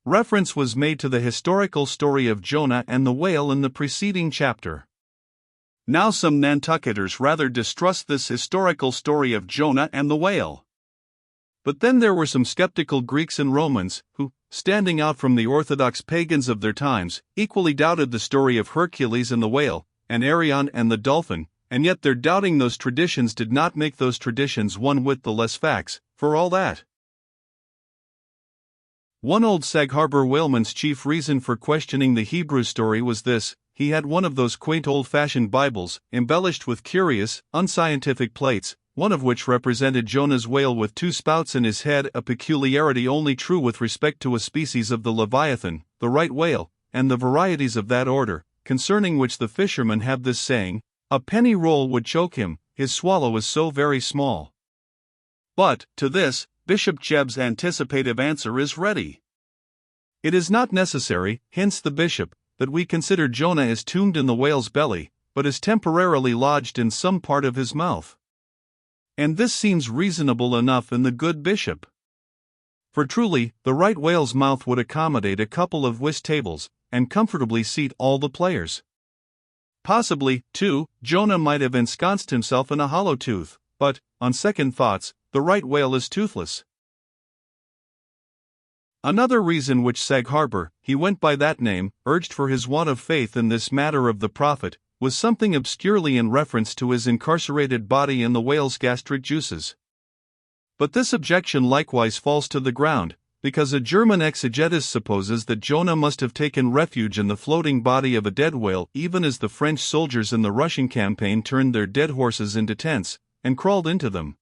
Reference was made to the historical story of Jonah and the whale in the preceding chapter. Now some Nantucketers rather distrust this historical story of Jonah and the whale. But then there were some skeptical Greeks and Romans, who, standing out from the orthodox pagans of their times, equally doubted the story of Hercules and the whale, and Arion and the dolphin, and yet their doubting those traditions did not make those traditions one whit the less facts, for all that. One old Sag Harbor whaleman's chief reason for questioning the Hebrew story was this: he had one of those quaint old-fashioned Bibles, embellished with curious, unscientific plates, one of which represented Jonah's whale with two spouts in his head, a peculiarity only true with respect to a species of the Leviathan, the right whale, and the varieties of that order, concerning which the fishermen have this saying: a penny roll would choke him, his swallow is so very small. But, to this, Bishop Jebb's anticipative answer is ready. It is not necessary, hints the bishop, that we consider Jonah as tombed in the whale's belly, but as temporarily lodged in some part of his mouth. And this seems reasonable enough in the good bishop. For truly, the right whale's mouth would accommodate a couple of whist tables, and comfortably seat all the players. Possibly, too, Jonah might have ensconced himself in a hollow tooth, but, on second thoughts, the right whale is toothless. Another reason which Sag Harbor, he went by that name, urged for his want of faith in this matter of the prophet, was something obscurely in reference to his incarcerated body in the whale's gastric juices. But this objection likewise falls to the ground, because a German exegetus supposes that Jonah must have taken refuge in the floating body of a dead whale, even as the French soldiers in the Russian campaign turned their dead horses into tents, and crawled into them.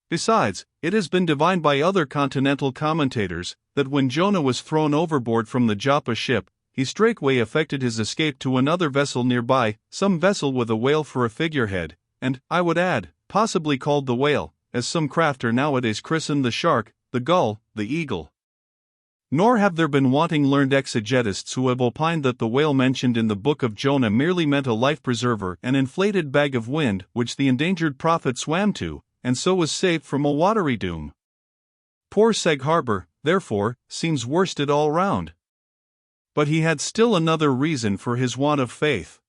Besides, it has been divined by other continental commentators that when Jonah was thrown overboard from the Joppa ship, he straightway effected his escape to another vessel nearby, some vessel with a whale for a figurehead, and, I would add, possibly called the whale, as some craft are nowadays christened the shark, the gull, the eagle. Nor have there been wanting learned exegetists who have opined that the whale mentioned in the book of Jonah merely meant a life preserver, an inflated bag of wind which the endangered prophet swam to, and so was saved from a watery doom. Poor Sag Harbor, therefore, seems worsted all round. But he had still another reason for his want of faith.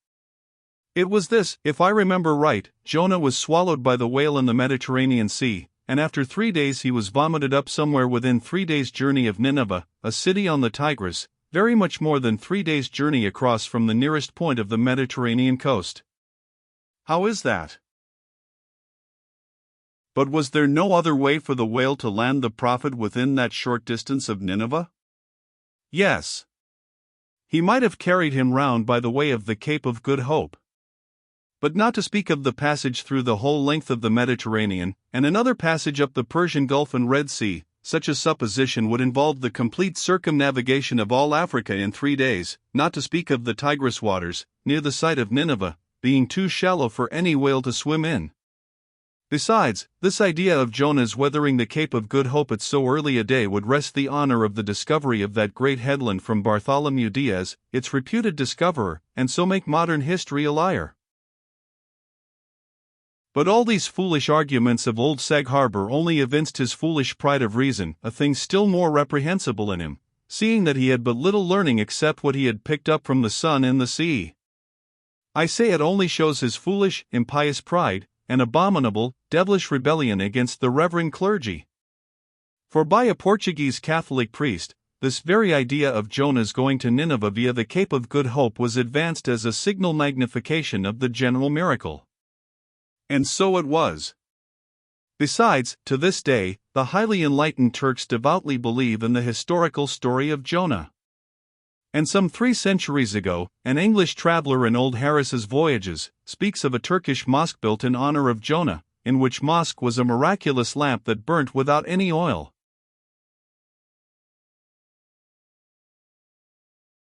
It was this: if I remember right, Jonah was swallowed by the whale in the Mediterranean Sea, and after 3 days he was vomited up somewhere within 3 days' journey of Nineveh, a city on the Tigris, very much more than 3 days' journey across from the nearest point of the Mediterranean coast. How is that? But was there no other way for the whale to land the prophet within that short distance of Nineveh? Yes. He might have carried him round by the way of the Cape of Good Hope. But not to speak of the passage through the whole length of the Mediterranean, and another passage up the Persian Gulf and Red Sea, such a supposition would involve the complete circumnavigation of all Africa in 3 days, not to speak of the Tigris waters, near the site of Nineveh, being too shallow for any whale to swim in. Besides, this idea of Jonah's weathering the Cape of Good Hope at so early a day would wrest the honor of the discovery of that great headland from Bartholomew Diaz, its reputed discoverer, and so make modern history a liar. But all these foolish arguments of old Sag Harbor only evinced his foolish pride of reason, a thing still more reprehensible in him, seeing that he had but little learning except what he had picked up from the sun and the sea. I say it only shows his foolish, impious pride, an abominable, devilish rebellion against the reverend clergy. For by a Portuguese Catholic priest, this very idea of Jonah's going to Nineveh via the Cape of Good Hope was advanced as a signal magnification of the general miracle. And so it was. Besides, to this day, the highly enlightened Turks devoutly believe in the historical story of Jonah. And some 3 centuries ago, an English traveler in Old Harris's Voyages speaks of a Turkish mosque built in honor of Jonah, in which mosque was a miraculous lamp that burnt without any oil.